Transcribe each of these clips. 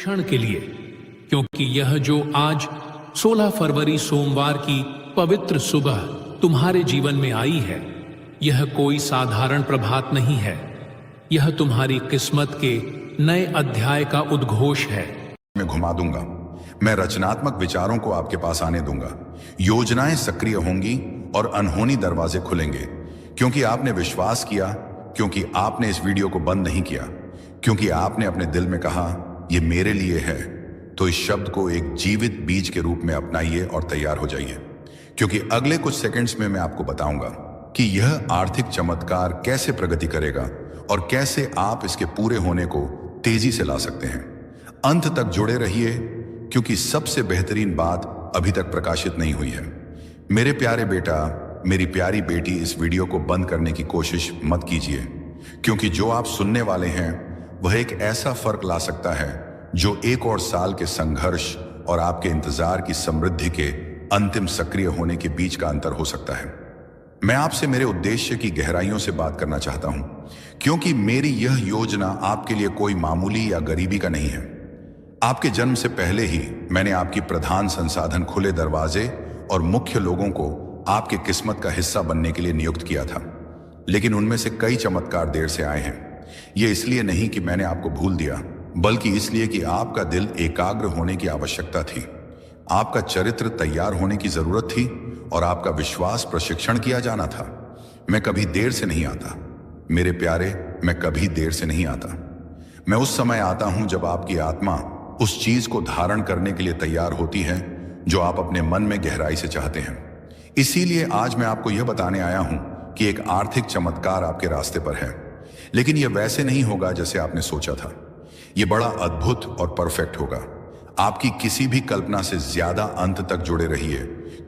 क्षण के लिए, क्योंकि यह जो आज 16 फरवरी सोमवार की पवित्र सुबह तुम्हारे जीवन में आई है, यह कोई साधारण प्रभात नहीं है। यह तुम्हारी किस्मत के नए अध्याय का उद्घोष है। मैं घुमा दूंगा, मैं रचनात्मक विचारों को आपके पास आने दूंगा, योजनाएं सक्रिय होंगी और अनहोनी दरवाजे खुलेंगे, क्योंकि आपने विश्वास किया, क्योंकि आपने इस वीडियो को बंद नहीं किया, क्योंकि आपने अपने दिल में कहा यह मेरे लिए है। तो इस शब्द को एक जीवित बीज के रूप में अपनाइए और तैयार हो जाइए, क्योंकि अगले कुछ सेकंड्स में मैं आपको बताऊंगा कि यह आर्थिक चमत्कार कैसे प्रगति करेगा और कैसे आप इसके पूरे होने को तेजी से ला सकते हैं। अंत तक जुड़े रहिए, क्योंकि सबसे बेहतरीन बात अभी तक प्रकाशित नहीं हुई है। मेरे प्यारे बेटा, मेरी प्यारी बेटी, इस वीडियो को बंद करने की कोशिश मत कीजिए, क्योंकि जो आप सुनने वाले हैं वह एक ऐसा फर्क ला सकता है जो 1 और साल के संघर्ष और आपके इंतजार की समृद्धि के अंतिम सक्रिय होने के बीच का अंतर हो सकता है। मैं आपसे मेरे उद्देश्य की गहराइयों से बात करना चाहता हूं, क्योंकि मेरी यह योजना आपके लिए कोई मामूली या गरीबी का नहीं है। आपके जन्म से पहले ही मैंने आपकी प्रधान संसाधन, खुले दरवाजे और मुख्य लोगों को आपके किस्मत का हिस्सा बनने के लिए नियुक्त किया था। लेकिन उनमें से कई चमत्कार देर से आए हैं। यह इसलिए नहीं कि मैंने आपको भूल दिया, बल्कि इसलिए कि आपका दिल एकाग्र होने की आवश्यकता थी, आपका चरित्र तैयार होने की जरूरत थी और आपका विश्वास प्रशिक्षण किया जाना था। मैं कभी देर से नहीं आता मेरे प्यारे, मैं कभी देर से नहीं आता। मैं उस समय आता हूं जब आपकी आत्मा उस चीज को धारण करने के लिए तैयार होती है जो आप अपने मन में गहराई से चाहते हैं। इसीलिए आज मैं आपको यह बताने आया हूं कि एक आर्थिक चमत्कार आपके रास्ते पर है, लेकिन यह वैसे नहीं होगा जैसे आपने सोचा था। यह बड़ा अद्भुत और परफेक्ट होगा। आपकी किसी भी कल्पना से ज्यादा अंत तक जुड़े रहिए,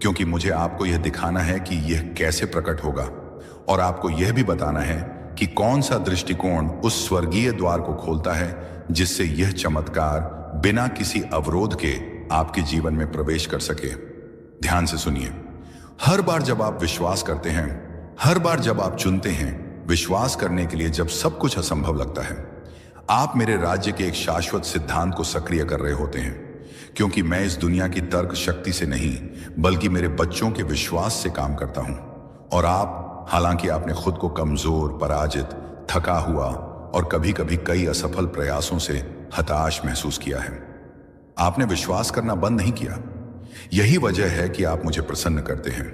क्योंकि मुझे आपको यह दिखाना है कि यह कैसे प्रकट होगा, और आपको यह भी बताना है कि कौन सा दृष्टिकोण उस स्वर्गीय द्वार को खोलता है जिससे यह चमत्कार बिना किसी अवरोध के आपके जीवन में प्रवेश कर सके। ध्यान से सुनिए। हर बार जब आप विश्वास करते हैं, हर बार जब आप चुनते हैं विश्वास करने के लिए जब सब कुछ असंभव लगता है, आप मेरे राज्य के एक शाश्वत सिद्धांत को सक्रिय कर रहे होते हैं। क्योंकि मैं इस दुनिया की तर्क शक्ति से नहीं, बल्कि मेरे बच्चों के विश्वास से काम करता हूं। और आप, हालांकि आपने खुद को कमजोर, पराजित, थका हुआ और कभी कभी कई असफल प्रयासों से हताश महसूस किया है, आपने विश्वास करना बंद नहीं किया। यही वजह है कि आप मुझे प्रसन्न करते हैं।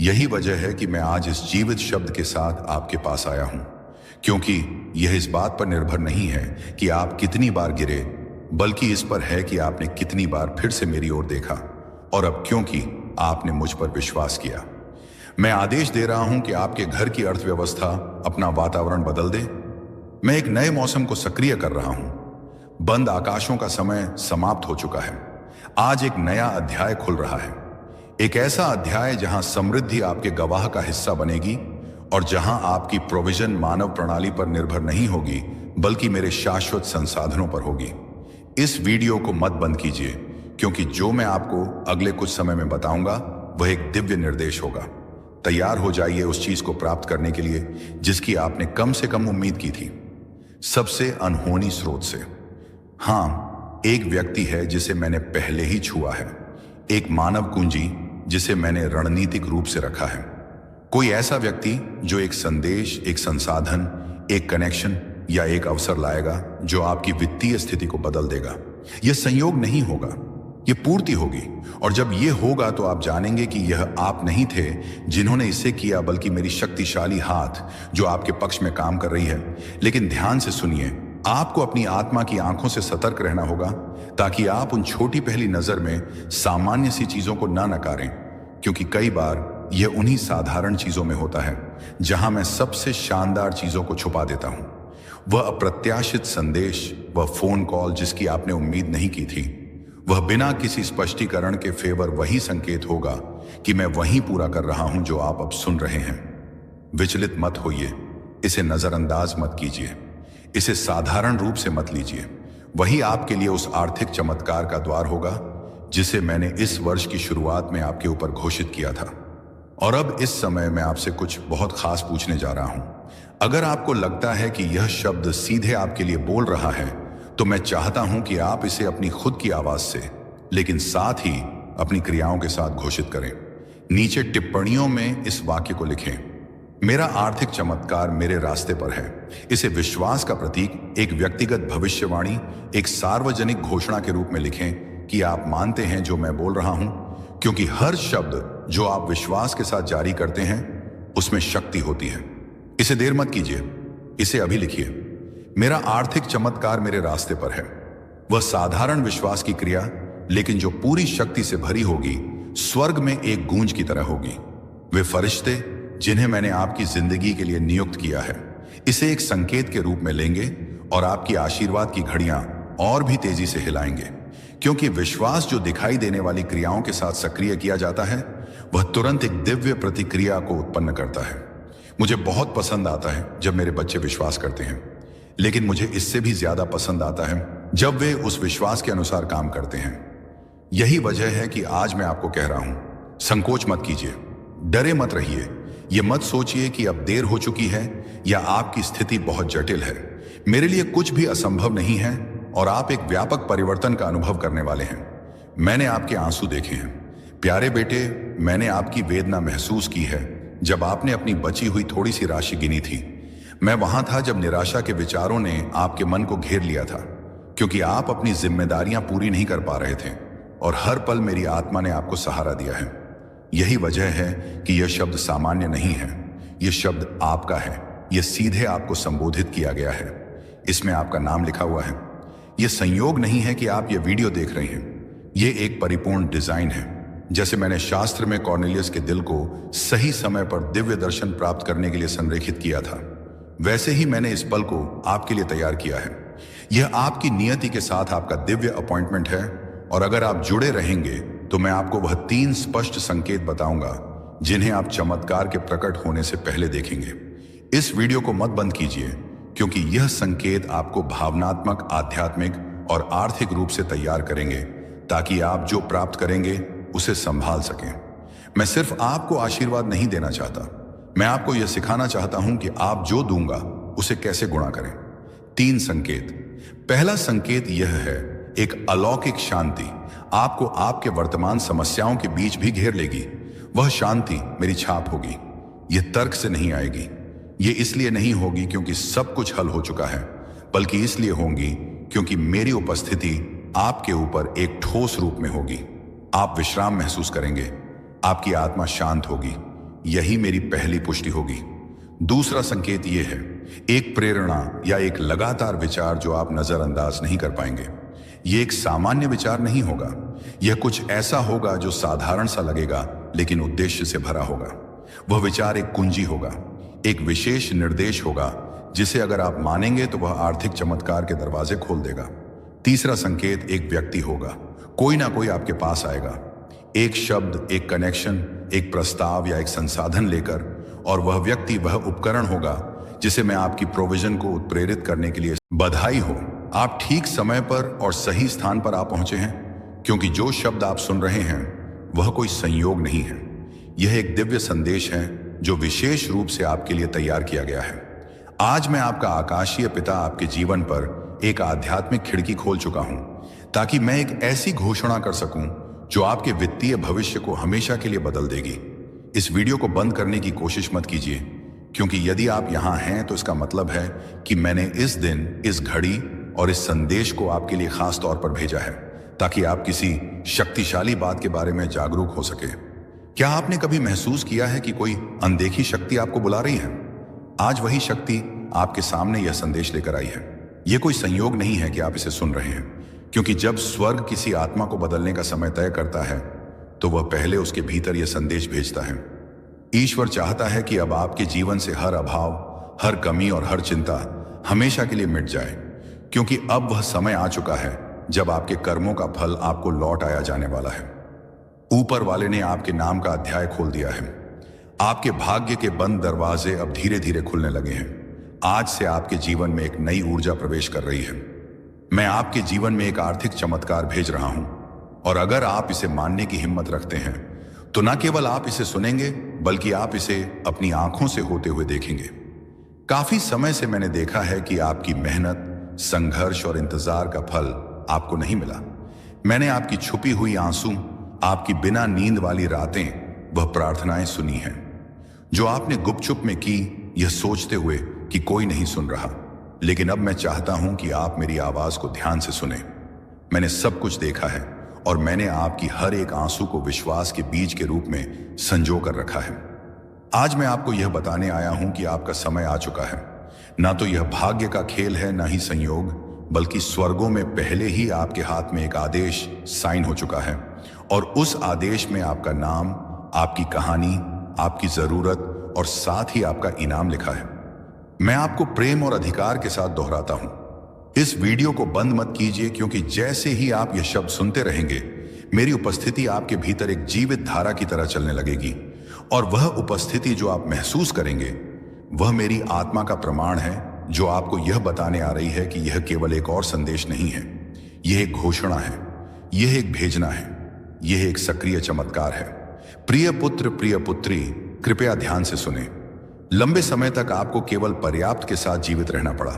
यही वजह है कि मैं आज इस जीवित शब्द के साथ आपके पास आया हूं, क्योंकि यह इस बात पर निर्भर नहीं है कि आप कितनी बार गिरे, बल्कि इस पर है कि आपने कितनी बार फिर से मेरी ओर देखा, और अब क्योंकि आपने मुझ पर विश्वास किया। मैं आदेश दे रहा हूं कि आपके घर की अर्थव्यवस्था अपना वातावरण बदल दे। मैं एक नए मौसम को सक्रिय कर रहा हूं। बंद आकाशों का समय समाप्त हो चुका है। आज एक नया अध्याय खुल रहा है, एक ऐसा अध्याय जहां समृद्धि आपके गवाह का हिस्सा बनेगी और जहां आपकी प्रोविजन मानव प्रणाली पर निर्भर नहीं होगी, बल्कि मेरे शाश्वत संसाधनों पर होगी। इस वीडियो को मत बंद कीजिए, क्योंकि जो मैं आपको अगले कुछ समय में बताऊंगा वह एक दिव्य निर्देश होगा। तैयार हो जाइए उस चीज को प्राप्त करने के लिए जिसकी आपने कम से कम उम्मीद की थी, सबसे अनहोनी स्रोत से। हाँ, एक व्यक्ति है जिसे मैंने पहले ही छुआ है, एक मानव कुंजी जिसे मैंने रणनीतिक रूप से रखा है। कोई ऐसा व्यक्ति जो एक संदेश, एक संसाधन, एक कनेक्शन या एक अवसर लाएगा जो आपकी वित्तीय स्थिति को बदल देगा। यह संयोग नहीं होगा, यह पूर्ति होगी। और जब यह होगा तो आप जानेंगे कि यह आप नहीं थे जिन्होंने इसे किया, बल्कि मेरी शक्तिशाली हाथ जो आपके पक्ष में काम कर रही है। लेकिन ध्यान से सुनिए, आपको अपनी आत्मा की आंखों से सतर्क रहना होगा, ताकि आप उन छोटी पहली नजर में सामान्य सी चीजों को ना नकारें, क्योंकि कई बार यह उन्हीं साधारण चीजों में होता है जहां मैं सबसे शानदार चीजों को छुपा देता हूं। वह अप्रत्याशित संदेश, वह फोन कॉल जिसकी आपने उम्मीद नहीं की थी, वह बिना किसी स्पष्टीकरण के फेवर वही संकेत होगा कि मैं वही पूरा कर रहा हूं जो आप अब सुन रहे हैं। विचलित मत होइए, इसे नजरअंदाज मत कीजिए, इसे साधारण रूप से मत लीजिए। वही आपके लिए उस आर्थिक चमत्कार का द्वार होगा जिसे मैंने इस वर्ष की शुरुआत में आपके ऊपर घोषित किया था। और अब इस समय मैं आपसे कुछ बहुत खास पूछने जा रहा हूं। अगर आपको लगता है कि यह शब्द सीधे आपके लिए बोल रहा है, तो मैं चाहता हूं कि आप इसे अपनी खुद की आवाज से, लेकिन साथ ही अपनी क्रियाओं के साथ घोषित करें। नीचे टिप्पणियों में इस वाक्य को लिखें, मेरा आर्थिक चमत्कार मेरे रास्ते पर है। इसे विश्वास का प्रतीक, एक व्यक्तिगत भविष्यवाणी, एक सार्वजनिक घोषणा के रूप में लिखें कि आप मानते हैं जो मैं बोल रहा हूं, क्योंकि हर शब्द जो आप विश्वास के साथ जारी करते हैं उसमें शक्ति होती है। इसे देर मत कीजिए, इसे अभी लिखिए। मेरा आर्थिक चमत्कार मेरे रास्ते पर है। वह साधारण विश्वास की क्रिया, लेकिन जो पूरी शक्ति से भरी होगी, स्वर्ग में एक गूंज की तरह होगी। वे फरिश्ते जिन्हें मैंने आपकी जिंदगी के लिए नियुक्त किया है, इसे एक संकेत के रूप में लेंगे और आपकी आशीर्वाद की घड़ियां और भी तेजी से हिलाएंगे, क्योंकि विश्वास जो दिखाई देने वाली क्रियाओं के साथ सक्रिय किया जाता है, वह तुरंत एक दिव्य प्रतिक्रिया को उत्पन्न करता है। मुझे बहुत पसंद आता है जब मेरे बच्चे विश्वास करते हैं, लेकिन मुझे इससे भी ज्यादा पसंद आता है जब वे उस विश्वास के अनुसार काम करते हैं। यही वजह है कि आज मैं आपको कह रहा हूं, संकोच मत कीजिए, डरे मत रहिए। यह मत सोचिए कि अब देर हो चुकी है या आपकी स्थिति बहुत जटिल है। मेरे लिए कुछ भी असंभव नहीं है और आप एक व्यापक परिवर्तन का अनुभव करने वाले हैं। मैंने आपके आंसू देखे हैं प्यारे बेटे, मैंने आपकी वेदना महसूस की है जब आपने अपनी बची हुई थोड़ी सी राशि गिनी थी। मैं वहां था जब निराशा के विचारों ने आपके मन को घेर लिया था, क्योंकि आप अपनी जिम्मेदारियां पूरी नहीं कर पा रहे थे, और हर पल मेरी आत्मा ने आपको सहारा दिया है। यही वजह है कि यह शब्द सामान्य नहीं है, यह शब्द आपका है। यह सीधे आपको संबोधित किया गया है, इसमें आपका नाम लिखा हुआ है। यह संयोग नहीं है कि आप यह वीडियो देख रहे हैं, यह एक परिपूर्ण डिजाइन है। जैसे मैंने शास्त्र में कॉर्नेलियस के दिल को सही समय पर दिव्य दर्शन प्राप्त करने के लिए संरेखित किया था, वैसे ही मैंने इस पल को आपके लिए तैयार किया है। यह आपकी नियति के साथ आपका दिव्य अपॉइंटमेंट है, और अगर आप जुड़े रहेंगे तो मैं आपको वह 3 स्पष्ट संकेत बताऊंगा जिन्हें आप चमत्कार के प्रकट होने से पहले देखेंगे। इस वीडियो को मत बंद कीजिए, क्योंकि यह संकेत आपको भावनात्मक, आध्यात्मिक और आर्थिक रूप से तैयार करेंगे, ताकि आप जो प्राप्त करेंगे उसे संभाल सकें। मैं सिर्फ आपको आशीर्वाद नहीं देना चाहता, मैं आपको यह सिखाना चाहता हूं कि आप जो दूंगा उसे कैसे गुणा करें। 3 संकेत। पहला संकेत यह है, एक अलौकिक शांति आपको आपके वर्तमान समस्याओं के बीच भी घेर लेगी। वह शांति मेरी छाप होगी। यह तर्क से नहीं आएगी, यह इसलिए नहीं होगी क्योंकि सब कुछ हल हो चुका है, बल्कि इसलिए होगी क्योंकि मेरी उपस्थिति आपके ऊपर एक ठोस रूप में होगी। आप विश्राम महसूस करेंगे, आपकी आत्मा शांत होगी। यही मेरी पहली पुष्टि होगी। दूसरा संकेत यह है, एक प्रेरणा या एक लगातार विचार जो आप नजरअंदाज नहीं कर पाएंगे। यह एक सामान्य विचार नहीं होगा, यह कुछ ऐसा होगा जो साधारण सा लगेगा लेकिन उद्देश्य से भरा होगा। वह विचार एक कुंजी होगा, एक विशेष निर्देश होगा जिसे अगर आप मानेंगे तो वह आर्थिक चमत्कार के दरवाजे खोल देगा। तीसरा संकेत एक व्यक्ति होगा, कोई ना कोई आपके पास आएगा, एक शब्द, एक कनेक्शन, एक प्रस्ताव या एक संसाधन लेकर, और वह व्यक्ति वह उपकरण होगा जिसे मैं आपकी प्रोविजन को उत्प्रेरित करने के लिए। बधाई हो, आप ठीक समय पर और सही स्थान पर आ पहुंचे हैं, क्योंकि जो शब्द आप सुन रहे हैं वह कोई संयोग नहीं है। यह एक दिव्य संदेश है जो विशेष रूप से आपके लिए तैयार किया गया है। आज मैं आपका आकाशीय पिता आपके जीवन पर एक आध्यात्मिक खिड़की खोल चुका हूं, ताकि मैं एक ऐसी घोषणा कर सकूं जो आपके वित्तीय भविष्य को हमेशा के लिए बदल देगी। इस वीडियो को बंद करने की कोशिश मत कीजिए, क्योंकि यदि आप यहां हैं तो इसका मतलब है कि मैंने इस दिन, इस घड़ी और इस संदेश को आपके लिए खास तौर पर भेजा है, ताकि आप किसी शक्तिशाली बात के बारे में जागरूक हो सके। क्या आपने कभी महसूस किया है कि कोई अनदेखी शक्ति आपको बुला रही है? आज वही शक्ति आपके सामने यह संदेश लेकर आई है। यह कोई संयोग नहीं है कि आप इसे सुन रहे हैं, क्योंकि जब स्वर्ग किसी आत्मा को बदलने का समय तय करता है तो वह पहले उसके भीतर यह संदेश भेजता है। ईश्वर चाहता है कि अब आपके जीवन से हर अभाव, हर कमी और हर चिंता हमेशा के लिए मिट जाए, क्योंकि अब वह समय आ चुका है जब आपके कर्मों का फल आपको लौट आया जाने वाला है। ऊपर वाले ने आपके नाम का अध्याय खोल दिया है। आपके भाग्य के बंद दरवाजे अब धीरे धीरे खुलने लगे हैं। आज से आपके जीवन में एक नई ऊर्जा प्रवेश कर रही है। मैं आपके जीवन में एक आर्थिक चमत्कार भेज रहा हूं, और अगर आप इसे मानने की हिम्मत रखते हैं तो न केवल आप इसे सुनेंगे, बल्कि आप इसे अपनी आंखों से होते हुए देखेंगे। काफी समय से मैंने देखा है कि आपकी मेहनत, संघर्ष और इंतजार का फल आपको नहीं मिला। मैंने आपकी छुपी हुई आंसू, आपकी बिना नींद वाली रातें, वह प्रार्थनाएं सुनी हैं जो आपने गुपचुप में की, यह सोचते हुए कि कोई नहीं सुन रहा। लेकिन अब मैं चाहता हूं कि आप मेरी आवाज को ध्यान से सुने। मैंने सब कुछ देखा है और मैंने आपकी हर एक आंसू को विश्वास के बीज के रूप में संजो कर रखा है। आज मैं आपको यह बताने आया हूं कि आपका समय आ चुका है। ना तो यह भाग्य का खेल है, ना ही संयोग, बल्कि स्वर्गों में पहले ही आपके हाथ में एक आदेश साइन हो चुका है और उस आदेश में आपका नाम, आपकी कहानी, आपकी जरूरत और साथ ही आपका इनाम लिखा है। मैं आपको प्रेम और अधिकार के साथ दोहराता हूं, इस वीडियो को बंद मत कीजिए, क्योंकि जैसे ही आप यह शब्द सुनते रहेंगे, मेरी उपस्थिति आपके भीतर एक जीवित धारा की तरह चलने लगेगी और वह उपस्थिति जो आप महसूस करेंगे, वह मेरी आत्मा का प्रमाण है जो आपको यह बताने आ रही है कि यह केवल एक और संदेश नहीं है, यह एक घोषणा है, यह एक भेजना है, यह एक सक्रिय चमत्कार है। प्रिय पुत्र, प्रिय पुत्री, कृपया ध्यान से सुने। लंबे समय तक आपको केवल पर्याप्त के साथ जीवित रहना पड़ा।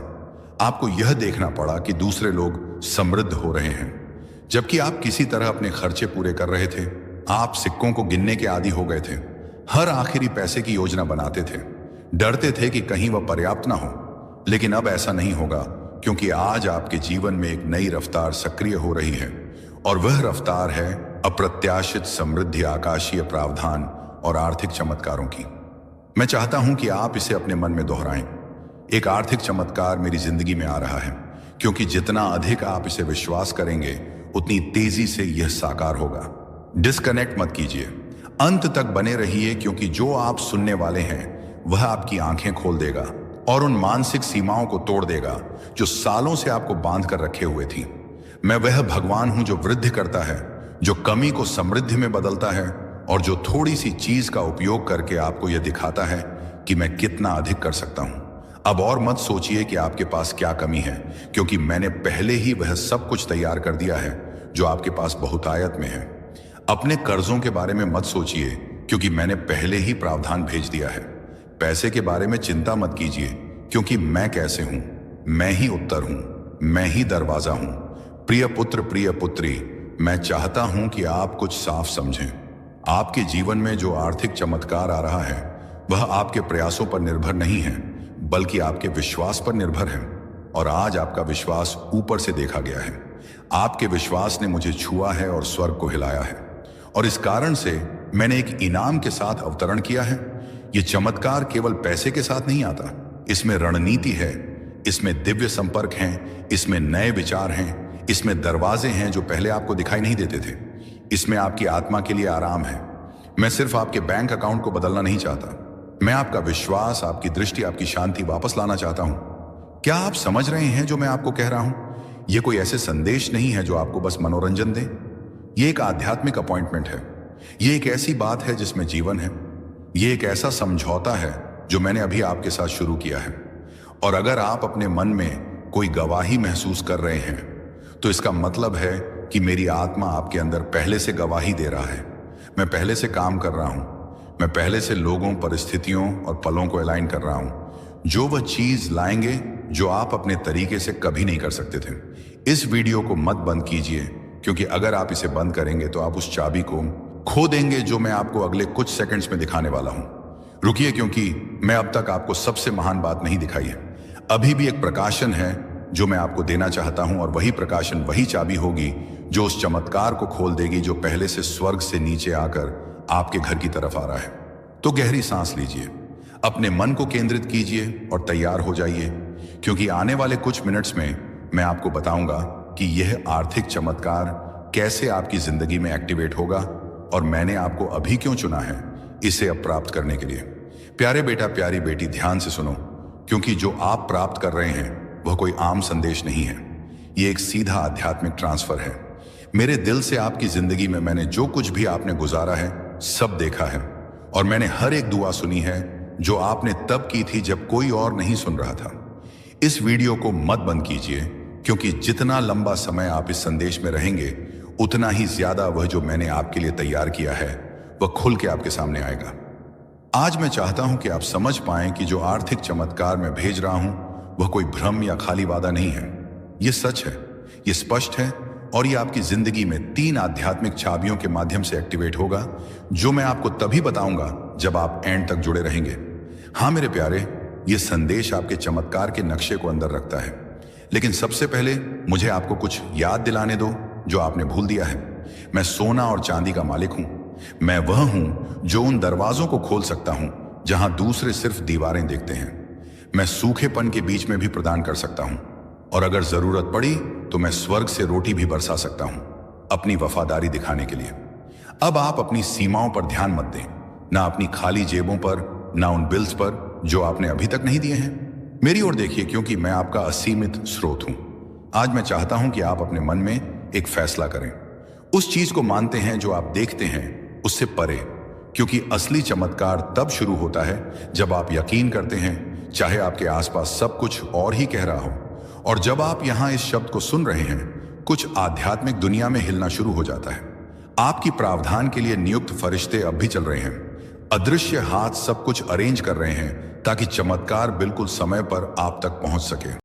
आपको यह देखना पड़ा कि दूसरे लोग समृद्ध हो रहे हैं, जबकि आप किसी तरह अपने खर्चे पूरे कर रहे थे। आप सिक्कों को गिनने के आदी हो गए थे, हर आखिरी पैसे की योजना बनाते थे, डरते थे कि कहीं वह पर्याप्त ना हो। लेकिन अब ऐसा नहीं होगा, क्योंकि आज आपके जीवन में एक नई रफ्तार सक्रिय हो रही है और वह रफ्तार है अप्रत्याशित समृद्धि, आकाशीय प्रावधान और आर्थिक चमत्कारों की। मैं चाहता हूं कि आप इसे अपने मन में दोहराएं। एक आर्थिक चमत्कार मेरी जिंदगी में आ रहा है, क्योंकि जितना अधिक आप इसे विश्वास करेंगे, उतनी तेजी से यह साकार होगा। डिस्कनेक्ट मत कीजिए, अंत तक बने रहिए, क्योंकि जो आप सुनने वाले हैं वह आपकी आंखें खोल देगा और उन मानसिक सीमाओं को तोड़ देगा जो सालों से आपको बांध कर रखे हुए थी। मैं वह भगवान हूं जो वृद्धि करता है, जो कमी को समृद्धि में बदलता है और जो थोड़ी सी चीज का उपयोग करके आपको यह दिखाता है कि मैं कितना अधिक कर सकता हूं। अब और मत सोचिए कि आपके पास क्या कमी है, क्योंकि मैंने पहले ही वह सब कुछ तैयार कर दिया है जो आपके पास बहुतायत में है। अपने कर्जों के बारे में मत सोचिए, क्योंकि मैंने पहले ही प्रावधान भेज दिया है। पैसे के बारे में चिंता मत कीजिए, क्योंकि मैं कैसे हूं, मैं ही उत्तर हूं, मैं ही दरवाजा हूं। प्रिय पुत्र, प्रिय पुत्री, मैं चाहता हूं कि आप कुछ साफ समझें। आपके जीवन में जो आर्थिक चमत्कार आ रहा है, वह आपके प्रयासों पर निर्भर नहीं है, बल्कि आपके विश्वास पर निर्भर है। और आज आपका विश्वास ऊपर से देखा गया है। आपके विश्वास ने मुझे छुआ है और स्वर्ग को हिलाया है, और इस कारण से मैंने एक इनाम के साथ अवतरण किया है। यह चमत्कार केवल पैसे के साथ नहीं आता, इसमें रणनीति है, इसमें दिव्य संपर्क हैं, इसमें नए विचार हैं, इसमें दरवाजे हैं जो पहले आपको दिखाई नहीं देते थे, इसमें आपकी आत्मा के लिए आराम है। मैं सिर्फ आपके बैंक अकाउंट को बदलना नहीं चाहता, मैं आपका विश्वास, आपकी दृष्टि, आपकी शांति वापस लाना चाहता हूं। क्या आप समझ रहे हैं जो मैं आपको कह रहा हूं? यह कोई ऐसे संदेश नहीं है जो आपको बस मनोरंजन दे। यह एक आध्यात्मिक अपॉइंटमेंट है। यह एक ऐसी बात है जिसमें जीवन है। यह एक ऐसा समझौता है जो मैंने अभी आपके साथ शुरू किया है। और अगर आप अपने मन में कोई गवाही महसूस कर रहे हैं, तो इसका मतलब है कि मेरी आत्मा आपके अंदर पहले से गवाही दे रहा है। मैं पहले से काम कर रहा हूं, मैं पहले से लोगों, परिस्थितियों और पलों को अलाइन कर रहा हूं जो वह चीज लाएंगे जो आप अपने तरीके से कभी नहीं कर सकते थे। इस वीडियो को मत बंद कीजिए, क्योंकि अगर आप इसे बंद करेंगे तो आप उस चाबी को खो देंगे जो मैं आपको अगले कुछ सेकंड्स में दिखाने वाला हूं। रुकिए, क्योंकि मैं अब तक आपको सबसे महान बात नहीं दिखाई है। अभी भी एक प्रकाशन है जो मैं आपको देना चाहता हूं, और वही प्रकाशन, वही चाबी होगी जो उस चमत्कार को खोल देगी जो पहले से स्वर्ग से नीचे आकर आपके घर की तरफ आ रहा है। तो गहरी सांस लीजिए, अपने मन को केंद्रित कीजिए और तैयार हो जाइए, क्योंकि आने वाले कुछ मिनट्स में मैं आपको बताऊंगा कि यह आर्थिक चमत्कार कैसे आपकी जिंदगी में एक्टिवेट होगा और मैंने आपको अभी क्यों चुना है इसे अब प्राप्त करने के लिए। प्यारे बेटा, प्यारी बेटी, ध्यान से सुनो, क्योंकि जो आप प्राप्त कर रहे हैं वह कोई आम संदेश नहीं है। यह एक सीधा आध्यात्मिक ट्रांसफर है। मेरे दिल से आपकी जिंदगी में मैंने जो कुछ भी आपने गुजारा है, सब देखा है, और मैंने हर एक दुआ सुनी है जो आपने तब की थी जब कोई और नहीं सुन रहा था। इस वीडियो को मत बंद कीजिए, क्योंकि जितना लंबा समय आप इस संदेश में रहेंगे, उतना ही ज्यादा वह जो मैंने आपके लिए तैयार किया है वह खुल के आपके सामने आएगा। आज मैं चाहता हूं कि आप समझ पाएं कि जो आर्थिक चमत्कार मैं भेज रहा हूं वह कोई भ्रम या खाली वादा नहीं है। ये सच है, ये स्पष्ट है, और ये आपकी जिंदगी में 3 आध्यात्मिक चाबियों के माध्यम से एक्टिवेट होगा, जो मैं आपको तभी बताऊंगा जब आप एंड तक जुड़े रहेंगे। हाँ मेरे प्यारे, ये संदेश आपके चमत्कार के नक्शे को अंदर रखता है। लेकिन सबसे पहले मुझे आपको कुछ याद दिलाने दो जो आपने भूल दिया है। मैं सोना और चांदी का मालिक हूं। मैं वह हूं जो उन दरवाजों को खोल सकता हूं जहां दूसरे सिर्फ दीवारें देखते हैं। मैं सूखेपन के बीच में भी प्रदान कर सकता हूं, और अगर जरूरत पड़ी तो मैं स्वर्ग से रोटी भी बरसा सकता हूं, अपनी वफादारी दिखाने के लिए। अब आप अपनी सीमाओं पर ध्यान मत दें, ना अपनी खाली जेबों पर, ना उन बिल्स पर जो आपने अभी तक नहीं दिए हैं। मेरी ओर देखिए, क्योंकि मैं आपका असीमित स्रोत हूं। आज मैं चाहता हूं कि आप अपने मन में एक फैसला करें। उस चीज को मानते हैं जो आप देखते हैं, उससे परे, क्योंकि असली चमत्कार तब शुरू होता है जब आप यकीन करते हैं, चाहे आपके आसपास सब कुछ और ही कह रहा हो। और जब आप यहां इस शब्द को सुन रहे हैं, कुछ आध्यात्मिक दुनिया में हिलना शुरू हो जाता है। आपकी प्रावधान के लिए नियुक्त फरिश्ते अब भी चल रहे हैं। अदृश्य हाथ सब कुछ अरेंज कर रहे हैं ताकि चमत्कार बिल्कुल समय पर आप तक पहुंच सके।